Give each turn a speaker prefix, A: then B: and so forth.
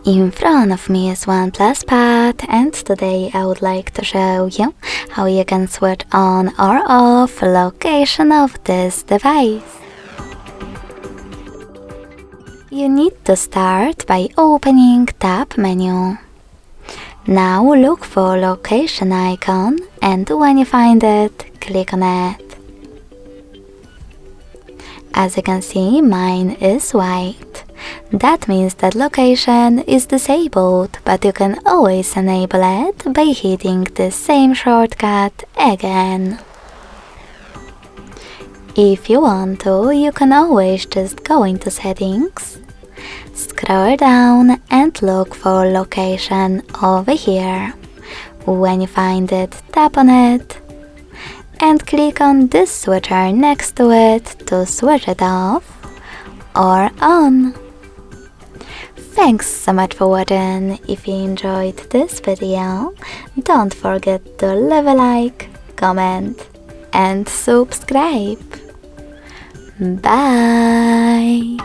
A: In front of me is OnePlus Pad, and today I would like to show you how you can switch on or off location of this device. You need to start by opening Tab menu. Now look for location icon, and when you find it, click on it. As you can see, mine is white. That means that location is disabled, but you can always enable it by hitting the same shortcut again. If you want to, you can always just go into settings, scroll down and look for location over here. When you find it, tap on it and click on this switcher next to it to switch it off or on. Thanks so much for watching. If you enjoyed this video, don't forget to leave a like, comment and subscribe. Bye!